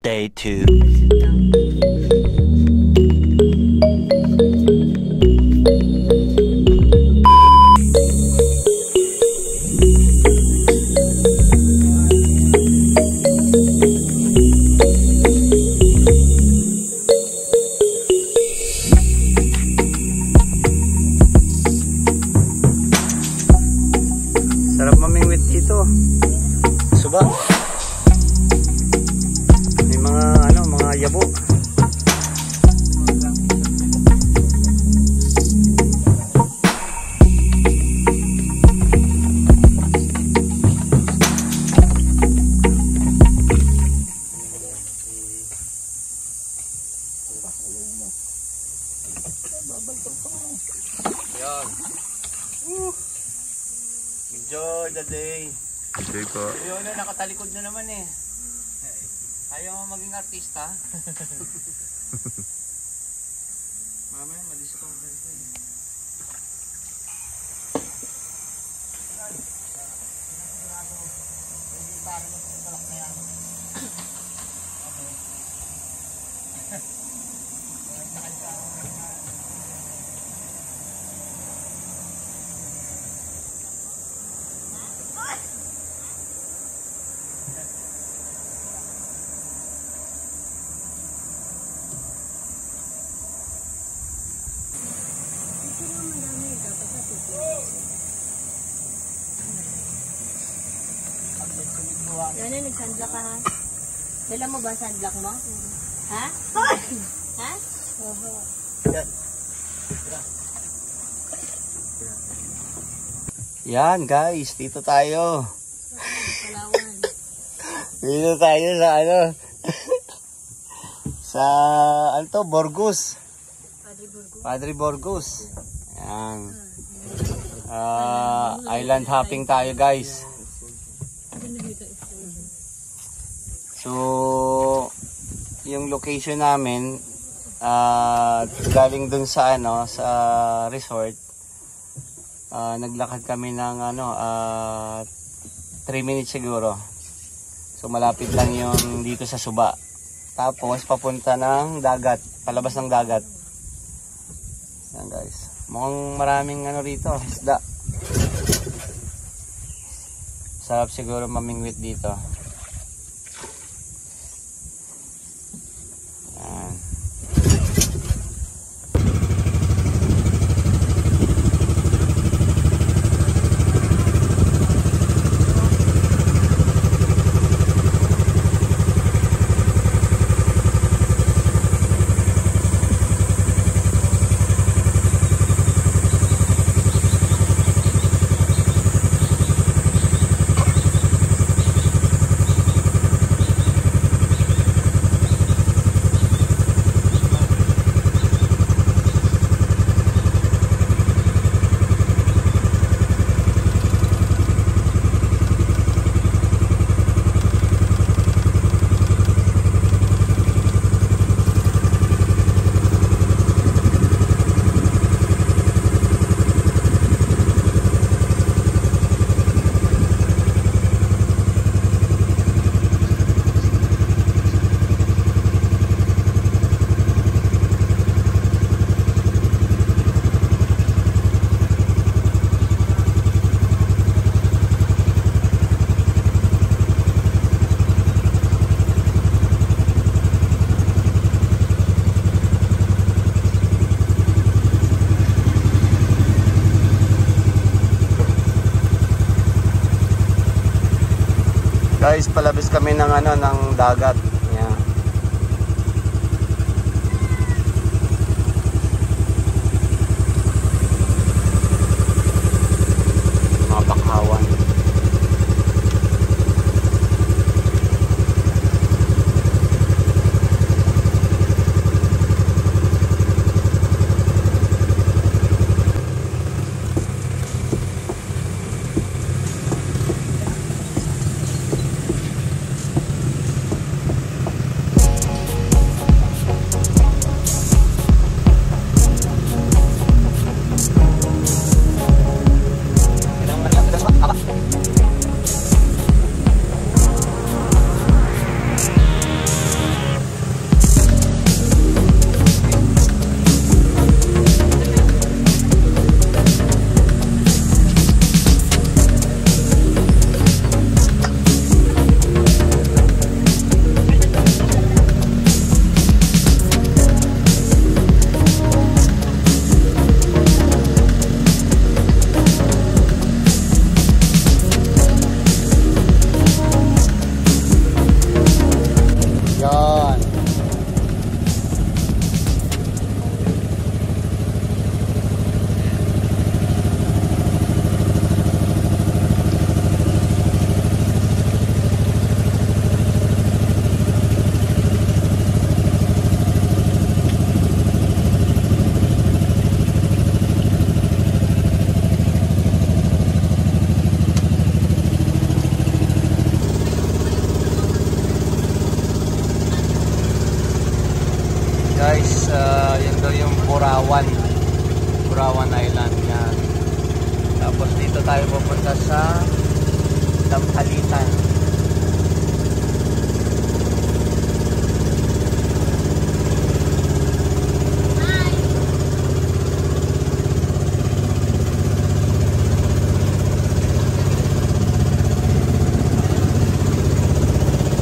Day 2. Sarap mamingwit dito. Suba. May mga yabo. Yan. Enjoy the day. Enjoy po. Yun na, nakatalikod na naman eh. Ayaw mo maging artista. Mamaya, madiscover ko eh. Yan na, nag-sunblock ka ha? Dala mo ba sunblock mo? Ha? Ha? Yan guys, dito tayo. Palawan. Dito tayo sa sa Borgos. Padre Borgos. Yan. Island hopping tayo guys. So yung location namin galing dun sa sa resort. Naglakad kami ng 3 minutes siguro. So malapit lang yung dito sa Suba. Tapos papunta ng dagat, palabas ng dagat. Yan guys. Mukhang maraming rito, isda. Sarap siguro mamingwit dito. Yan. Guys, palabas kami ng ng dagat. Yan. Mga bakawan. Guys, yun daw yung Burawan Island yan. Tapos dito tayo pupunta sa Dampalitan.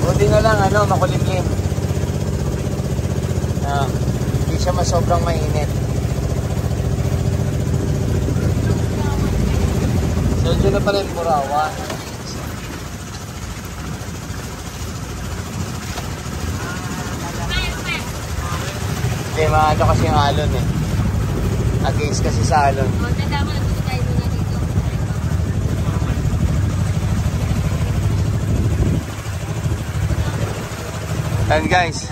Buti na lang makulimlim. Hindi siya sobrang mainit. So dyan na pala yung Burawan. Hindi, maano kasi yung alon eh. Against kasi sa alon. O, tanda mo, nagpunta tayo muna dito. And guys,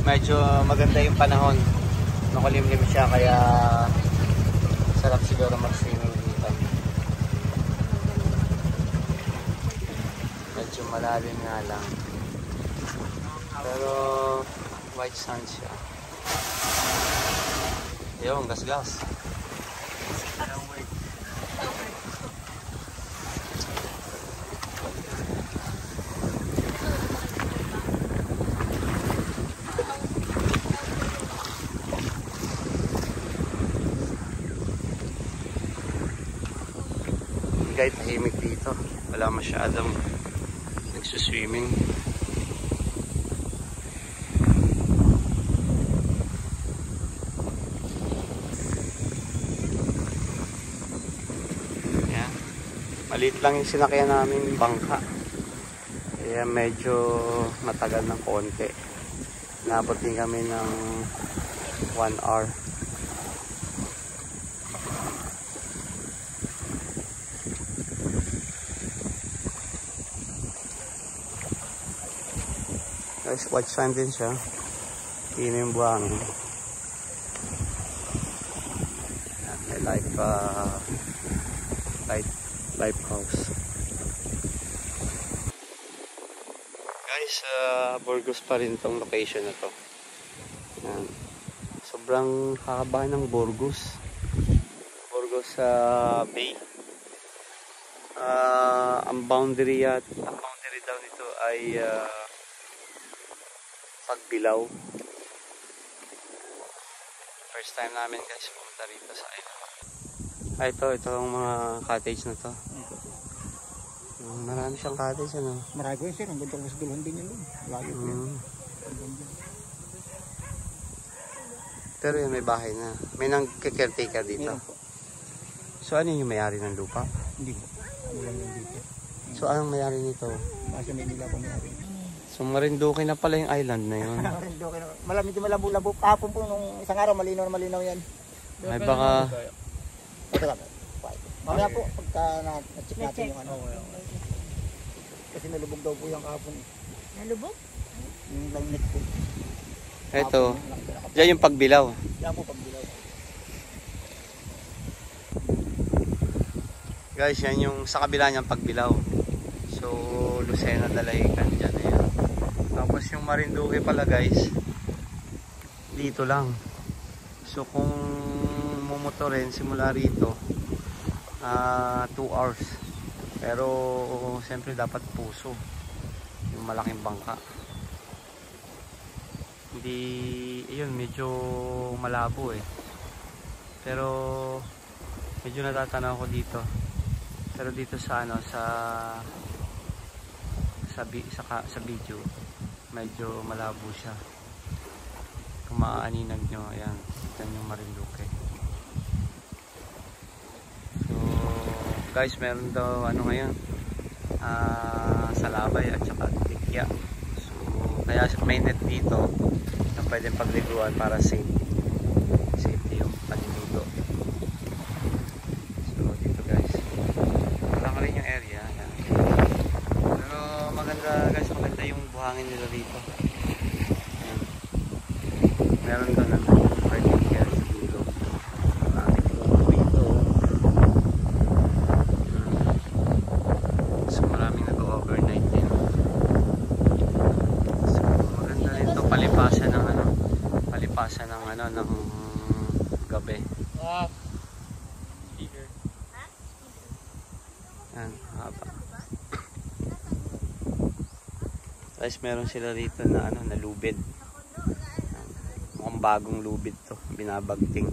medyo maganda yung panahon. Makulimlim siya kaya sarap siguro mag-swimming dito. Medyo malalim nga lang. Pero white sand siya. Ayun, gas-gas. Kahit tahimik dito, wala masyadong nagsuswimming. Yan. Maliit lang yung sinakyan namin bangka. Kaya medyo matagal ng konti. Nabot din kami ng 1 hour. Guys, white sand din siya. Hindi yung buhangin. May lighthouse. Guys, Burgos pa rin tong location na to. Yan. Sobrang haba ng Burgos. Burgos Bay. Ang boundary daw nito ay Pagbilao. First time namin guys pumunta rito sa island. Ito ang mga cottage na to. Marami siyang cottage Marami ko yun sir, ang ganda ko sa dulhan din yun. Layo ko yun. Pero yun may bahay na. May nang-caretaker dito. So ano yung may-ari ng lupa? Hindi ko. Ano lang yung dito. So anong may-ari nito? Basta may nila akong may-ari. So Marinduque na pala yung island na yun. Marinduque na. Malamig din malabo-labo. Kahapon po nung isang araw malinaw yan. Ay baka... Ito lang. Mamaya po pagka na-check natin yung Kasi nalubog daw po yung kahapon. Nalubog? Yung line po. Ito. Diyan yung Pagbilao. Yan po Pagbilao. Guys, yan yung sa kabila niyang Pagbilao. So Lucena Dalaycan dyan na yan. Tapos yung Marinduque pala guys, dito lang. So kung mumotorin simula rito, 2 hours. Pero siyempre dapat puso. Yung malaking bangka. Hindi, yun medyo malabo eh. Pero medyo natatanaw ko dito. Pero dito sa sa video medyo malabo siya. Kung maaaninag nyo, ayan, yan yung Marinduque. So guys, meron daw ngayon salabay at saka tikya. So kaya may net dito na pwedeng pagliguan para safety yung panluto. So dito guys, wala rin yung area. Ayan. Pero maganda guys, maganda yung buhangin nila dito. Ayan. Meron doon ng parking area sa dulo. Maraming puno dito. So maraming nag-overnight din. So maganda rin ito, palipasan ng kinabukasan ng ano ng gabi. Yan, haba. Guys, meron sila rito na ano, na lubid. Mukhang bagong lubid to, binabagting.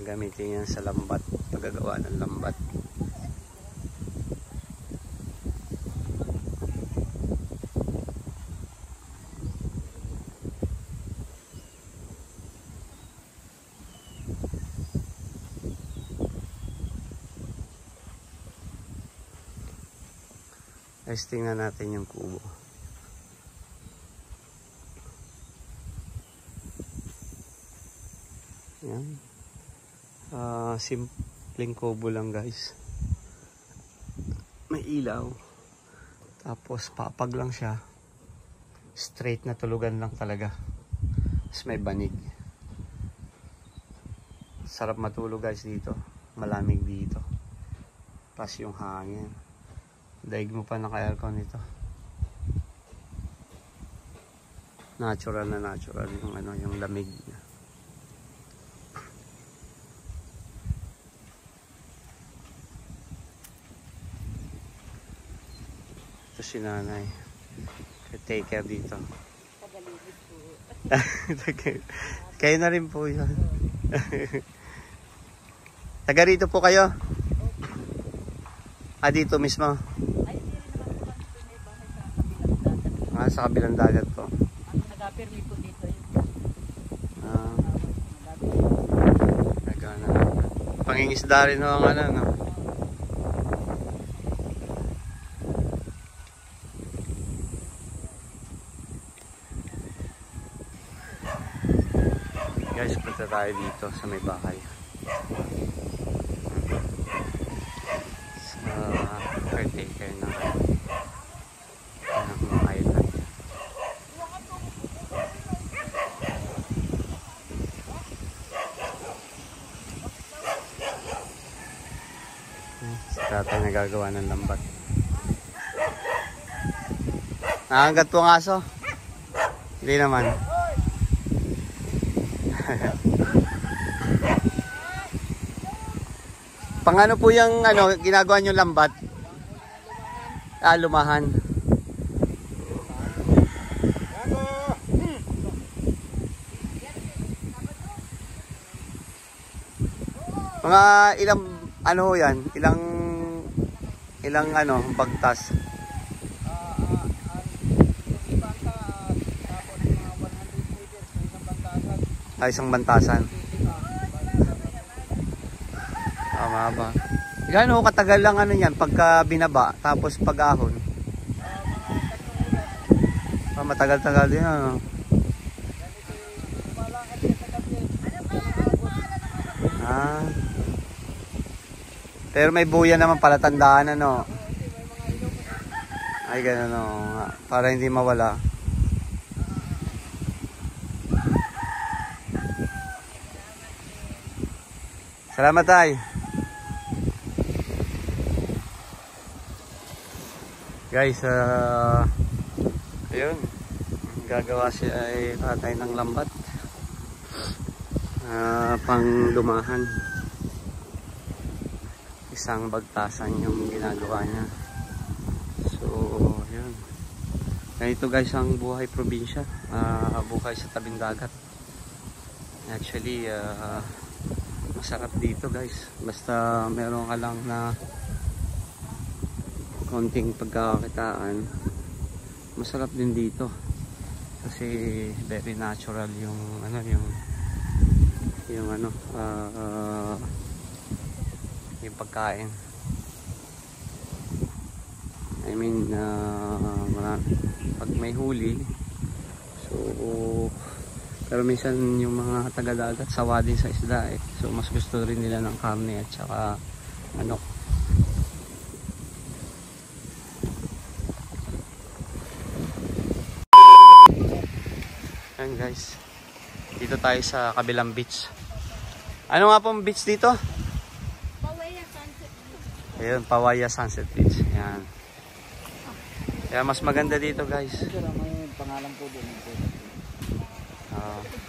Gamitin yan sa lambat, paggagawa ng lambat. Guys, tingnan natin yung kubo. Yan. Simpleng kubo lang guys. May ilaw. Tapos papag lang siya. Straight na tulugan lang talaga. Tapos may banig. Sarap matulog guys dito. Malamig dito. Pas yung hangin. Daig mo pa naka-aircon nito. Natural na natural yung ano, yung lamig niya. Ito si nanay. Take care dito. Kayo na rin po yun. Taga rito po kayo? Dito mismo? Sa kabilang dagat po. Nag-permi po dito yun. Pangingisda rin ho ang ano, no? Guys, punta tayo dito sa may bahay. Sa caretaker na mga island. Si tatay nagagawa ng lambat. Nakagat po ang aso? Hindi naman. Pang ano po yung ano, ginagawa nyo lambat? Lumahan. Mga ilang ano yan? Ilang ano, bagtas? Isang bantasan. Mahaba. Gaano katagal lang ano yan pagka binaba tapos pag-ahon? Matagal-tagal din ano. Pero may buya naman pala, tandaan ano. Ay gano'n o. Para hindi mawala. Salamat tay. Guys, ayun, gagawa siya ay tatay ng lambat, pang lumahan. Isang bagtasan yung ginagawa niya. So, ayun. Ganito guys ang buhay probinsya, buhay sa tabing dagat. Actually, masarap dito guys. Basta meron ka lang na konting pagkakakitaan, masarap din dito kasi very natural yung ano, yung ano, yung pagkain. I mean, pag may huli, so pero minsan yung mga taga-dagat sawa din sa isda eh. So mas gusto rin nila ng karne at saka manok. Ayan guys, dito tayo sa kabilang beach. Ano nga pong beach dito? Pawaya Sunset Beach. Ayun, Pawaya Sunset Beach. Ayan. Kaya mas maganda dito guys. May pangalan po doon.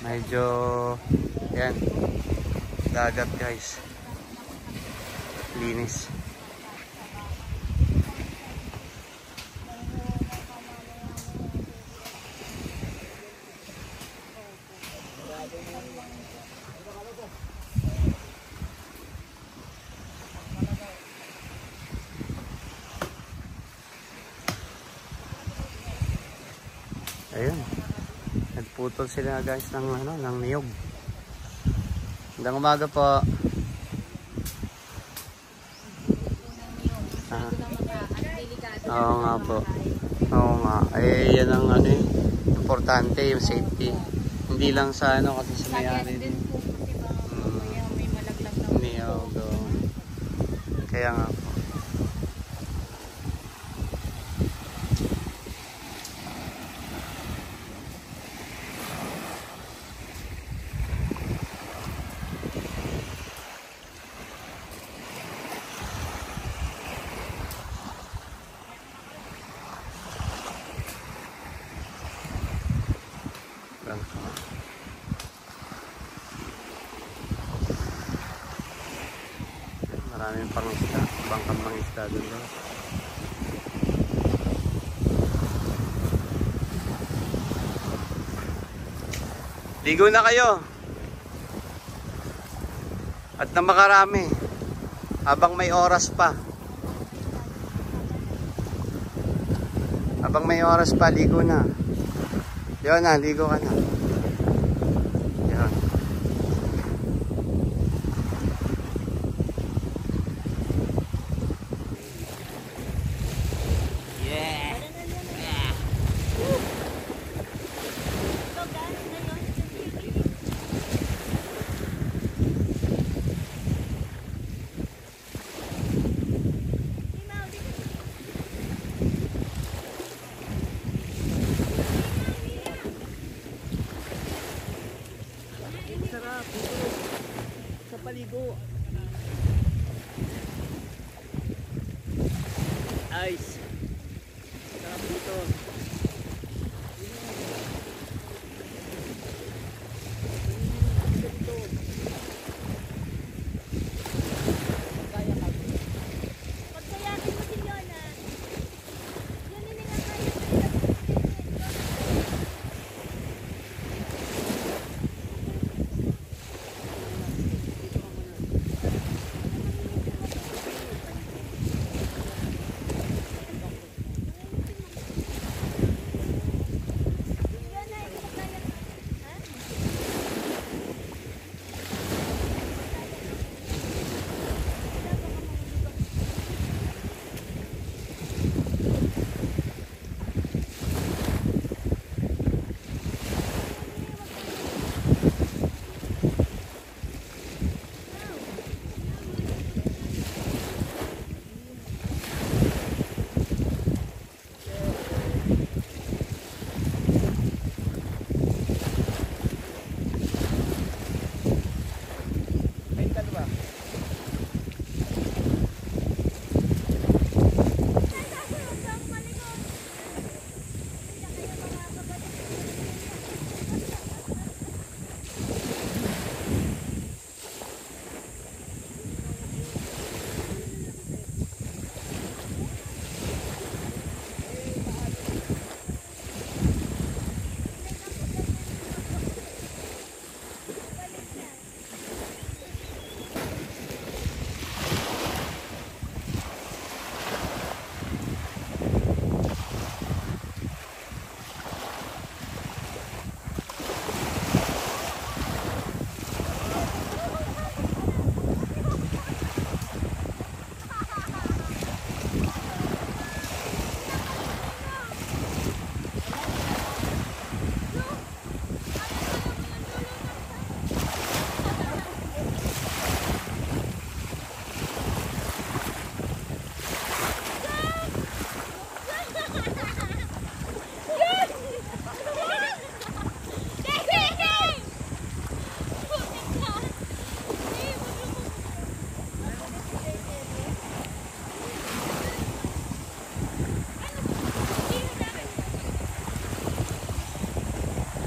Medyo yan, dagat guys, linis. Ayun, nagputol sila guys ng ng niyog. Magandang umaga po. Oo nga po. Oo nga. Eh, yan ang importante, yung safety. Hindi lang sa kasi sa mayari din. May malaglag na Niyog. Kaya nga po. Maraming pangisda, bangkang pangisda doon. Ligo na kayo. At na makarami. Habang may oras pa. Habang may oras pa, ligo na. Yun na, ligo ka na. Yan. Sa paligo. Ice. Sarap dito.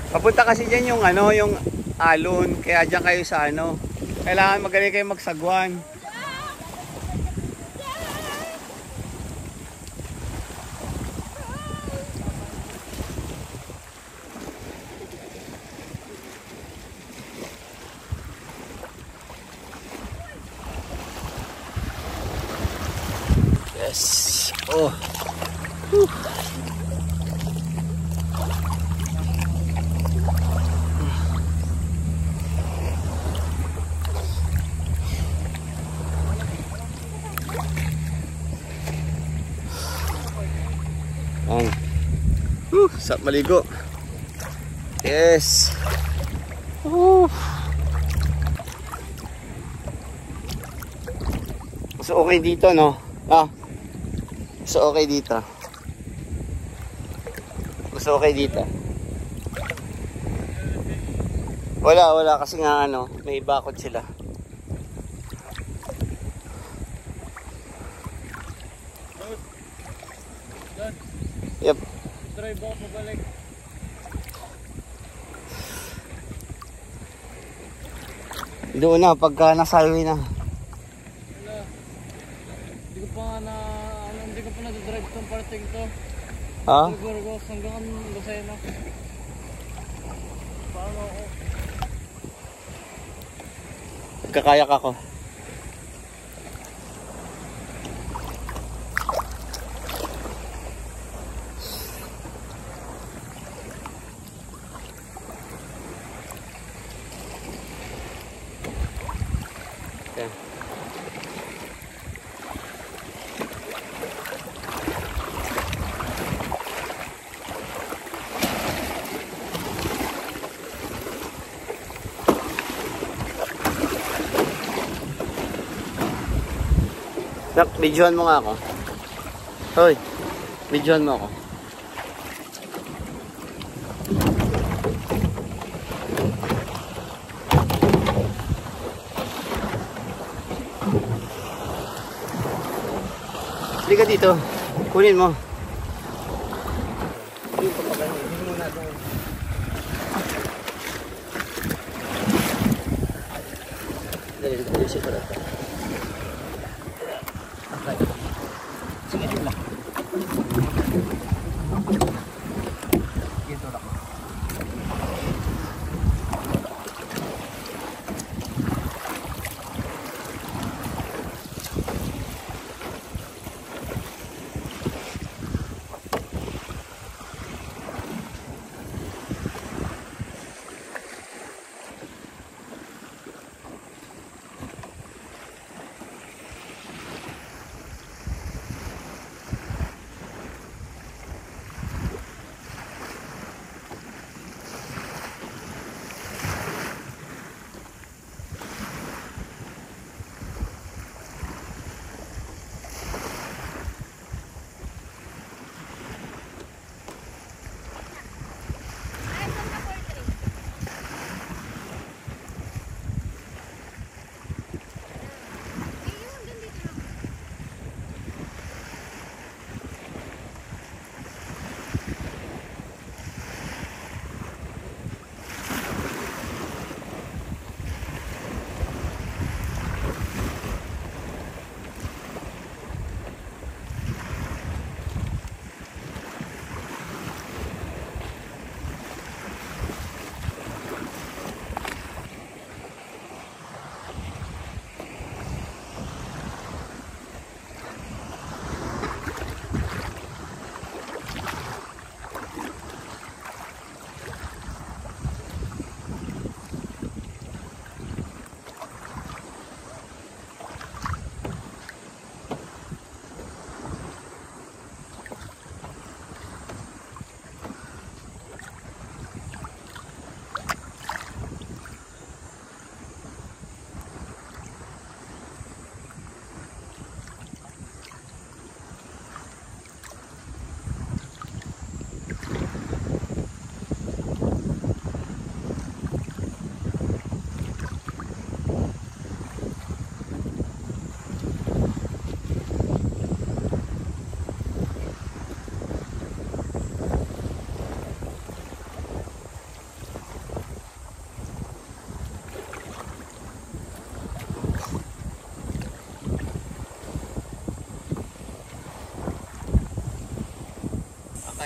Papunta kasi dyan yung ano, yung alon. Kaya dyan kayo sa ano. Kailangan magaling kayo magsagwan. Yes. Oh. Whew. Sarap maligo. Yes. So okay dito, no? So okay dito. So okay dito. Wala kasi nga ano, may bakod sila. Yep. Drive ako pabalik. Doon na, pagka nasa highway na. Wala. Hindi ko pa na-drive itong parting to. Ha? Burgos hanggang Lucena. Paano ako? Kakayak ako. Nak, videohan mo nga ako. Hoy, videohan mo ako. Hindi ka dito. Kunin mo. Dali, siya ko lang. Sige lang. Dito lang.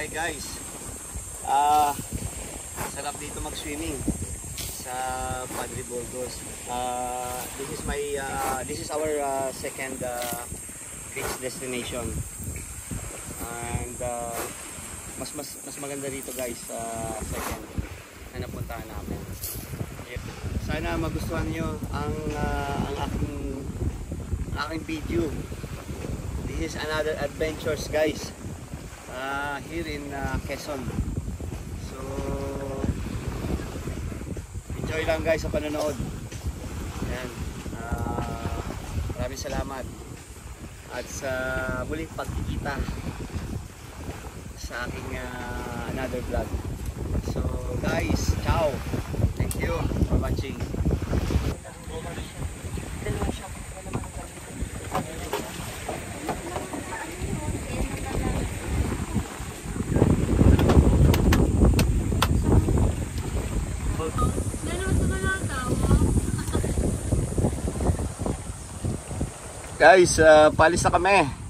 Hi guys. Sarap dito mag-swimming sa Padre Burgos. This is our second beach destination. And mas maganda dito guys sa second na napuntahan namin. Sana magustuhan niyo ang aking video. This is another adventures guys. Here in Quezon. So enjoy lang guys sa panonood. Yan. Maraming salamat. At sa muling pagkikita sa aking another vlog. So guys, ciao. Thank you for watching. Guys, palis na kami.